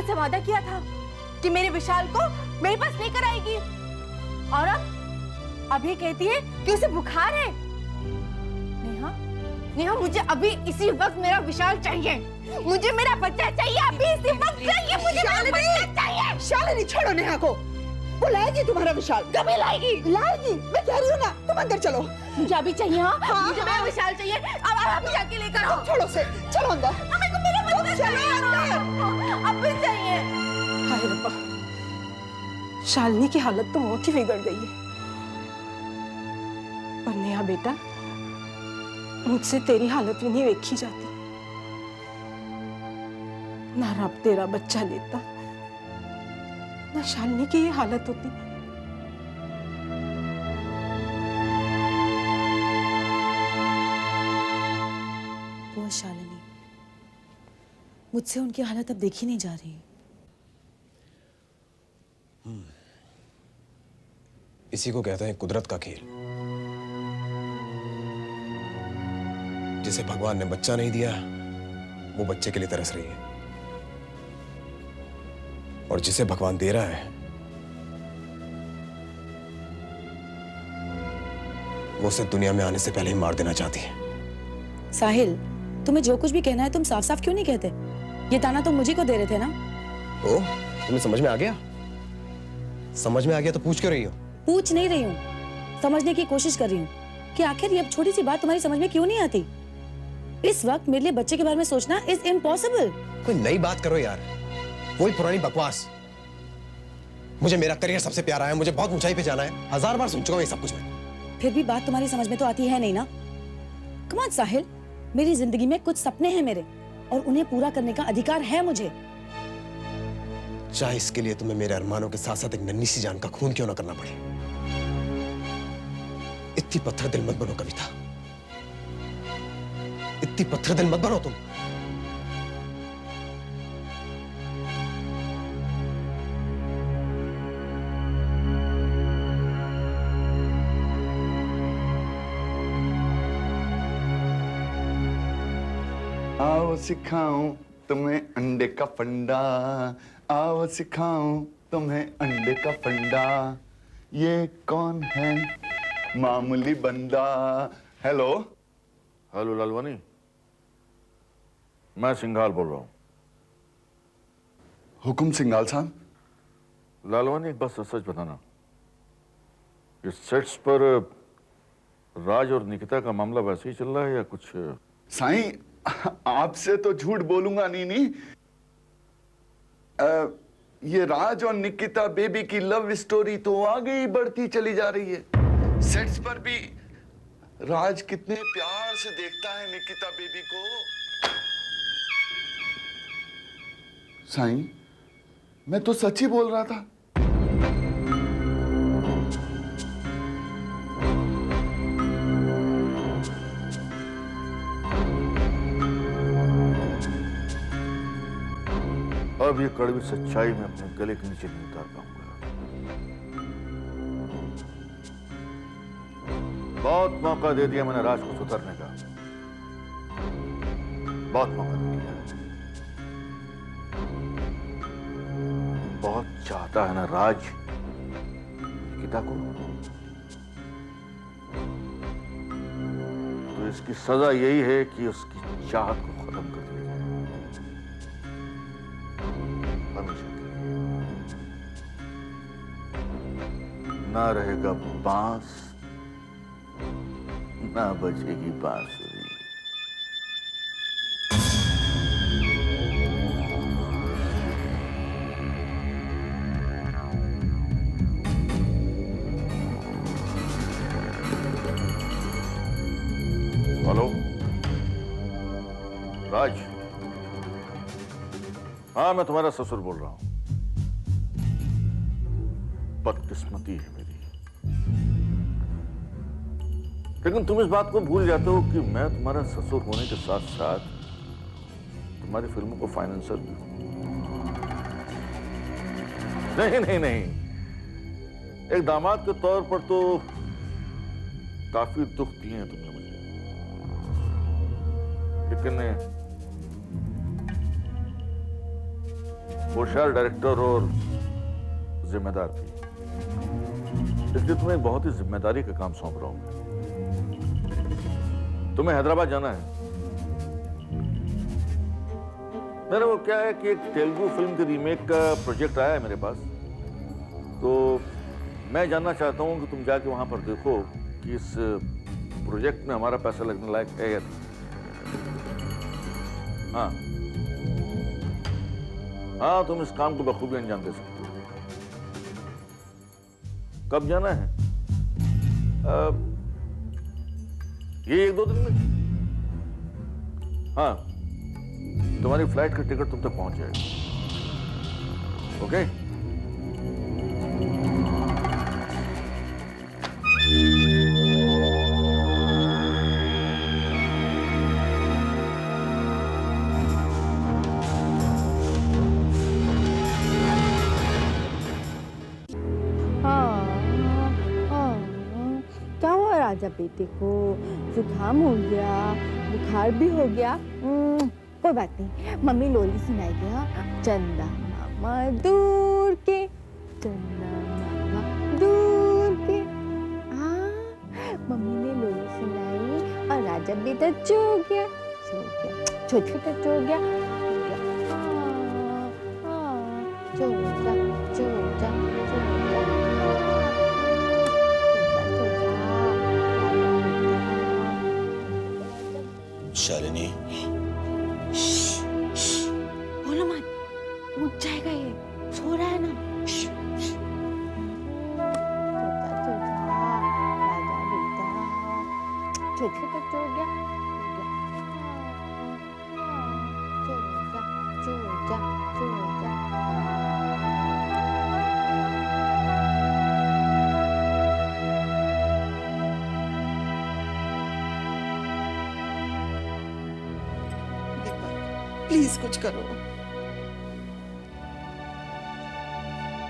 मुझसे वादा किया था कि मेरे विशाल को मेरे पास लेकर आएगी, और अब अभी कहती है कि उसे बुखार है। नेहा, नेहा, मुझे अभी इसी वक्त मेरा विशाल चाहिए। मुझे मेरा बच्चा चाहिए, अभी इसी वक्त चाहिए मुझे मेरा बच्चा चाहिए। शालिनी, छोड़ो नेहा को। वो लाएगी तुम्हारा विशाल। कभी लाएगी? लाएगी, मैं कह रही हूँ ना। तुम अंदर चलो। मुझे अभी चाहिए। हाँ, हाँ, मुझे मेरा विशाल चाहिए। अब अभी जाके लेकर आओ। छोड़ो से, चलो अंदर। मेरे को मेरा बच्चा चाहिए अंदर, अभी चाहिए। हाय रब्बा, शालिनी की हालत तो बहुत ही बिगड़ गई है। पर नेहा बेटा, मुझसे तेरी हालत भी नहीं देखी जाती। ना रब तेरा बच्चा देता, ना शालिनी की ये हालत होती। वो शालिनी, मुझसे उनकी हालत अब देखी नहीं जा रही। इसी को कहते हैं कुदरत का खेल। जिसे भगवान ने बच्चा नहीं दिया, वो बच्चे के लिए तरस रही है, और जिसे भगवान दे रहा है, वो उसे दुनिया में आने से पहले ही मार देना चाहती है। साहिल, तुम्हें जो कुछ भी कहना है तुम साफ साफ क्यों नहीं कहते? ये ताना तुम मुझे को दे रहे थे ना? ओ, तुम्हें समझ में आ गया? समझ में आ गया तो पूछ क्यों रही हो? पूछ नहीं रही हूँ, समझने की कोशिश कर रही हूँ कि आखिर ये छोटी सी बात तुम्हारी समझ में क्यों नहीं आती। इस वक्त मेरे लिए बच्चे के बारे में सोचना इज इम्पॉसिबल। कोई नई बात करो यार, वही पुरानी बकवास। मुझे मेरा करियर सबसे प्यारा है, मुझे बहुत ऊंचाई पे जाना है। 1000 बार सुन चुका हूं ये सब कुछ मैं। फिर भी बात तुम्हारी समझ में तो आती है नहीं ना? कम ऑन साहिल, मेरी जिंदगी में कुछ सपने हैं मेरे, और उन्हें पूरा करने का अधिकार है मुझे। चाहे इसके लिए तुम्हें मेरे अरमानों के साथ साथ एक नन्ही सी जान का खून क्यों ना करना पड़े। इतनी पत्थर दिल मत बनो कविता, इतनी पत्थर दिल मत बनो तुम। आओ सिखाऊं तुम्हें अंडे का फंडा, आओ सिखाऊं तुम्हें अंडे का फंडा। ये कौन है मामूली बंदा। हेलो हेलो लालवानी, मैं सिंघाल बोल रहा हूँ। हुकुम सिंघाल साहब। लालवानी, एक बात सच बताना, इस सेट्स पर राज और निकिता का मामला वैसे ही चल रहा है या कुछ? साईं, आपसे तो झूठ बोलूंगा नहीं। ये राज और निकिता बेबी की लव स्टोरी तो आगे ही बढ़ती चली जा रही है। सेट्स पर भी राज कितने प्यार से देखता है निकिता बेबी को। साईं, मैं तो सच ही बोल रहा था। अब ये कड़वी सच्चाई में अपने गले के नीचे नहीं उतार पाऊंगा। बहुत मौका दे दिया मैंने राज को सुधरने का, बहुत मौका दे दिया। बहुत चाहता है ना राज निकिता को, तो इसकी सजा यही है कि उसकी चाहत को खत्म कर दिया जाए हमेशा के लिए। ना रहेगा बांस, ना बजेगी बांसुरी। हेलो राज, हाँ मैं तुम्हारा ससुर बोल रहा हूं। बदकिस्मती है मेरी, लेकिन तुम इस बात को भूल जाते हो कि मैं तुम्हारा ससुर होने के साथ साथ तुम्हारी फिल्मों को फाइनेंसर भी हूं। नहीं नहीं नहीं, एक दामाद के तौर पर तो काफी दुख दिए हैं तुमने मुझे, लेकिन होशियार डायरेक्टर और जिम्मेदार भी, इसलिए तुम्हें एक बहुत ही जिम्मेदारी का काम सौंप रहा हूं। तुम्हें हैदराबाद जाना है। मेरा वो क्या है कि एक तेलुगु फिल्म के रीमेक का प्रोजेक्ट आया है मेरे पास, तो मैं जानना चाहता हूं कि तुम जाके वहां पर देखो कि इस प्रोजेक्ट में हमारा पैसा लगने लायक है या नहीं। हाँ हाँ, तुम इस काम को बखूबी अंजाम दे सकते हो। कब जाना है? ये 1-2 दिन में। हाँ, तुम्हारी फ्लाइट का टिकट तुम तक पहुंच जाएगा। ओके? क्या हुआ राजा बेटे को? जुकाम हो गया, बुखार भी हो गया। कोई बात नहीं, मम्मी लोली सुनाएगी। हाँ, चंदा मामा दूर के, चंदा मामा दूर के। हाँ, मम्मी ने लोली सुनाई और राजा बेटा सो गया, छोटा सो गया। शालिनी, बोलो मत, उठ जाएगा ये, सो रहा है ना। छोटा छोटा सो गया। प्लीज कुछ करो।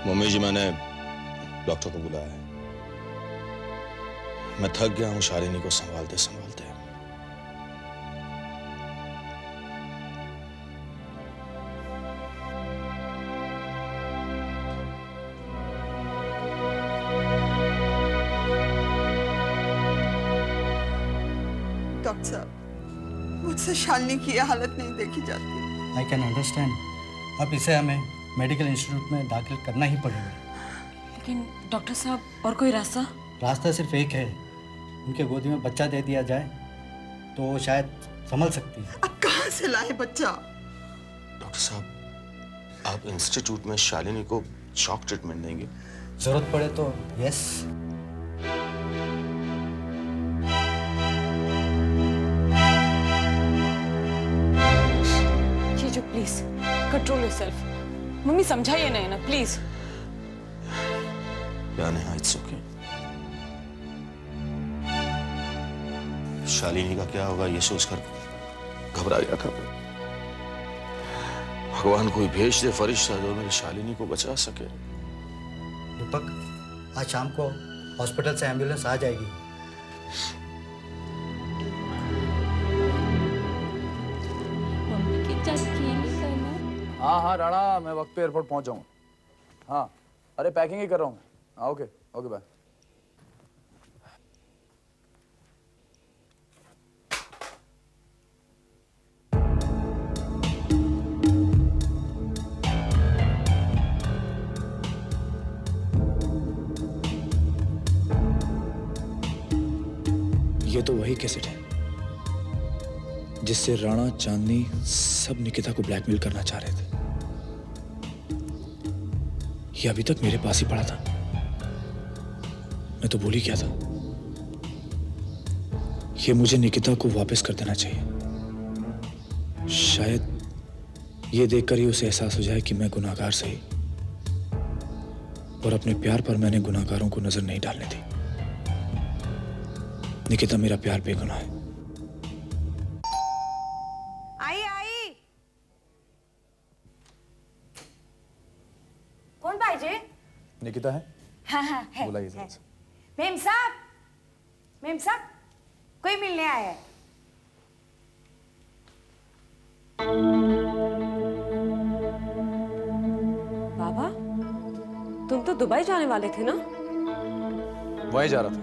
मम्मी जी, मैंने डॉक्टर को बुलाया है। मैं थक गया हूं शालिनी को संभालते संभालते। डॉक्टर साहब, मुझसे शालिनी की यह हालत नहीं देखी जाती। I can understand. अब इसे हमें मेडिकल इंस्टीट्यूट में दाखिल करना ही पड़ेगा। लेकिन डॉक्टर साहब, और कोई रास्ता? रास्ता सिर्फ एक है, उनके गोदी में बच्चा दे दिया जाए तो वो शायद संभल सकती है। अब कहाँ से लाए बच्चा? डॉक्टर साहब, आप इंस्टीट्यूट में शालिनी को शॉक ट्रीटमेंट देंगे? जरूरत पड़े तो यस। जीजू प्लीज कंट्रोल योरसेल्फ। मम्मी समझाइए ना प्लीज। या नहीं, इट्स ओके। शालिनी का क्या होगा ये सोचकर घबरा गया था। भगवान कोई भेज दे फरिश्ता जो मेरी शालिनी को बचा सके। दीपक, आज शाम को हॉस्पिटल से एम्बुलेंस आ जाएगी। मम्मी की चटकी करना। हाँ राणा, मैं वक्त पे एयरपोर्ट पहुंच जाऊंगा। हाँ, अरे पैकिंग ही कर रहा हूँ। हाँ, ओके बाय। ये तो वही कैसेट है जिससे राणा, चांदनी सब निकिता को ब्लैकमेल करना चाह रहे थे। ये अभी तक मेरे पास ही पड़ा था। मैं तो भूल ही गया था। ये मुझे निकिता को वापस कर देना चाहिए। शायद ये देखकर ही उसे एहसास हो जाए कि मैं गुनाहगार सही, और अपने प्यार पर मैंने गुनाहगारों को नजर नहीं डालने दी। निकिता, मेरा प्यार बेगुनाह है। आई कौन पाहिजे? निकिता है? हाँ है। बुलाइए जरा से। मेम साहब, कोई मिलने आया है। दुबई जाने वाले थे ना? वहीं जा रहा था,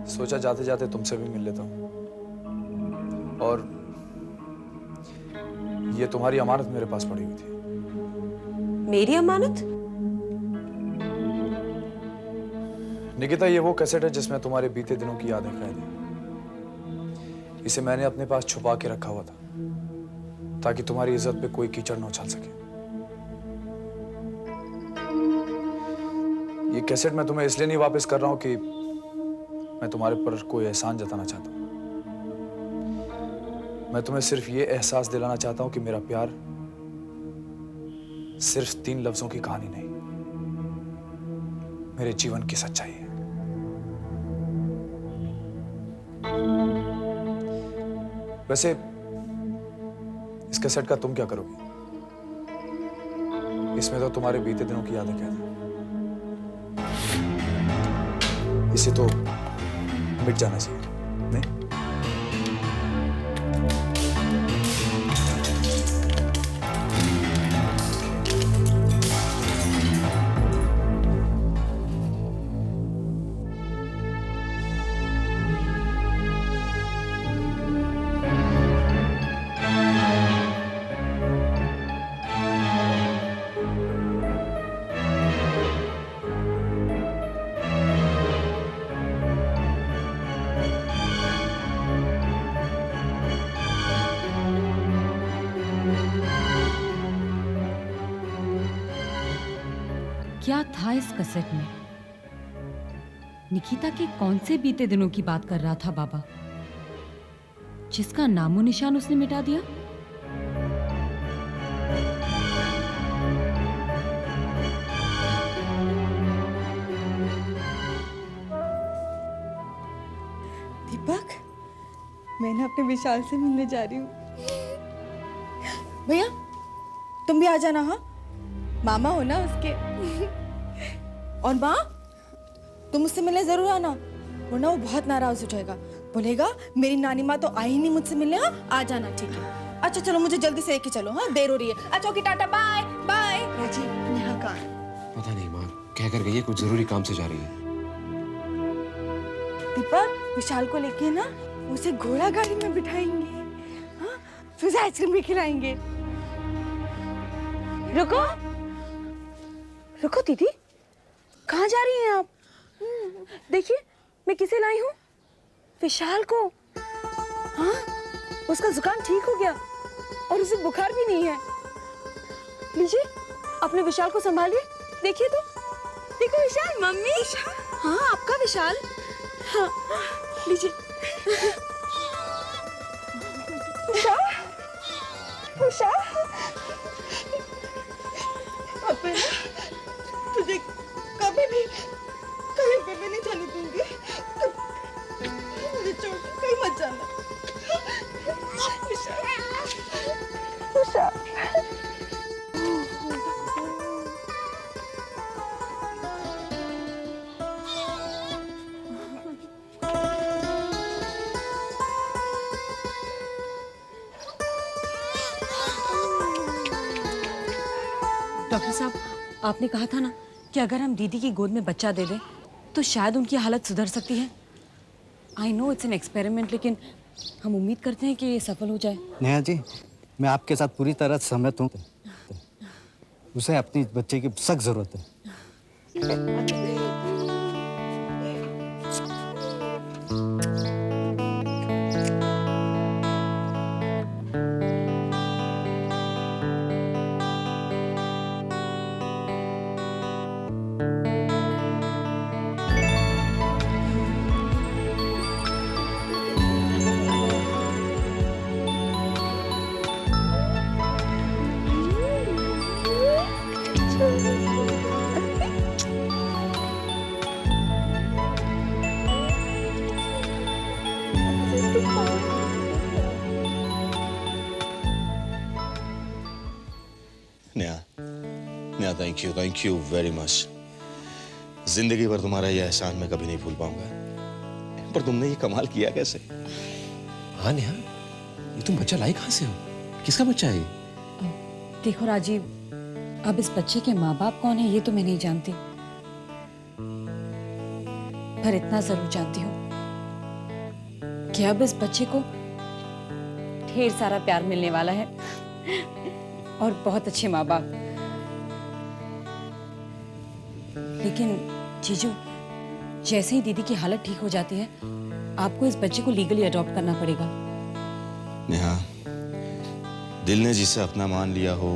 सोचा जाते जाते तुमसे भी मिल लेता हूँ। और ये तुम्हारी अमानत मेरे पास पड़ी हुई थी। मेरी अमानत? निकिता, ये वो कैसेट है जिसमें तुम्हारे बीते दिनों की यादें कैद हैं। इसे मैंने अपने पास छुपा के रखा हुआ था ताकि तुम्हारी इज्जत पे कोई कीचड़ न उछाल सके। ये कैसेट मैं तुम्हें इसलिए नहीं वापस कर रहा हूं कि मैं तुम्हारे पर कोई एहसान जताना चाहता हूं। मैं तुम्हें सिर्फ ये एहसास दिलाना चाहता हूं कि मेरा प्यार सिर्फ 3 लफ्जों की कहानी नहीं, मेरे जीवन की सच्चाई है। वैसे इस कैसेट का तुम क्या करोगे? इसमें तो तुम्हारे बीते दिनों की यादें कैद हैं। इसे तो मिट जाना चाहिए, नहीं? क्या था इस कैसेट में? निकिता के कौन से बीते दिनों की बात कर रहा था बाबा, जिसका नामो निशान उसने मिटा दिया? दीपक, मैं ना अपने विशाल से मिलने जा रही हूँ। भैया, तुम भी आ जाना। हाँ, मामा हो ना उसके। और माँ, तुम उससे मिलने जरूर आना, वरना वो बहुत नाराज हो जाएगा। बोलेगा मेरी नानी माँ तो आई ही नहीं मुझसे मिलने। हाँ, आ जाना, ठीक है? अच्छा चलो, मुझे जल्दी से लेके चलो। हाँ, देर हो रही है। अच्छा ओके, टाटा, बाय बाय। राजी, नेहा कहाँ? पता नहीं माँ, कह कर गई है कुछ जरूरी काम से जा रही है। दीपक, विशाल को लेके ना उसे घोड़ा गाड़ी में बिठाएंगे। हाँ, फिर उसे आइसक्रीम भी खिलाएंगे। रुको रुको दीदी, कहाँ जा रही हैं आप? देखिए, मैं किसे लाई हूँ? विशाल को। हाँ, उसका जुकाम ठीक हो गया और उसे बुखार भी नहीं है। लीजिए, अपने विशाल को संभालिए। देखिए तो, देखो विशाल। मम्मी। हाँ, आपका विशाल। हाँ, लीजिए। विशाल, विशाल, अबे तुझे कभी भी नहीं जाने दूंगी। मुझे छोड़ के कहीं मत जाना। विशाल, विशाल। डॉक्टर साहब, आपने कहा था ना कि अगर हम दीदी की गोद में बच्चा दे दें तो शायद उनकी हालत सुधर सकती है। I know it's an experiment, लेकिन हम उम्मीद करते हैं कि ये सफल हो जाए। नेहा जी, मैं आपके साथ पूरी तरह सहमत हूँ। उसे अपनी बच्चे की सख्त जरूरत है। Neha, thank you very much. जिंदगी भर तुम्हारा यह एहसान मैं कभी नहीं भूल पाऊंगा। पर तुमने ये कमाल किया कैसे? हाँ नेहा, ये तुम बच्चा लाई कहाँ से हो? किसका बच्चा है ये? देखो राजीव, अब इस बच्चे के माँ बाप कौन है ये तो मैं नहीं जानती, पर इतना जरूर जानती हूँ कि अब इस बच्चे को ढेर सारा प्यार मिलने वाला है और बहुत अच्छे माँ बाप। लेकिन जीजू, जैसे ही दीदी की हालत ठीक हो जाती है आपको इस बच्चे को लीगली अडॉप्ट करना पड़ेगा। नेहा, दिल ने जिसे अपना मान लिया हो,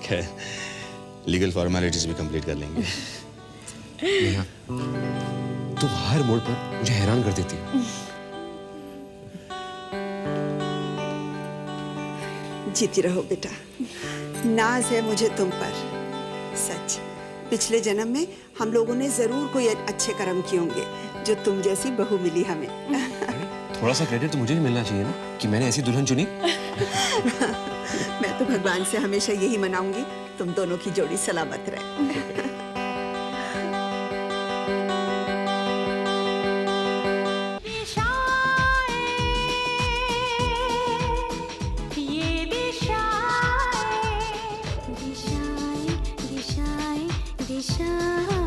खैर लीगल फॉर्मेलिटीज भी कंप्लीट कर लेंगे। नेहा, तुम हर मोड़ पर मुझे हैरान कर देती हो। जीती रहो बेटा, नाज है मुझे तुम पर। सच, पिछले जन्म में हम लोगों ने जरूर कोई अच्छे कर्म किए होंगे जो तुम जैसी बहू मिली हमें। थोड़ा सा क्रेडिट तो मुझे भी मिलना चाहिए ना कि मैंने ऐसी दुल्हन चुनी। मैं तो भगवान से हमेशा यही मनाऊंगी तुम दोनों की जोड़ी सलामत रहे। दिशाएं दिशाएं दिशाएं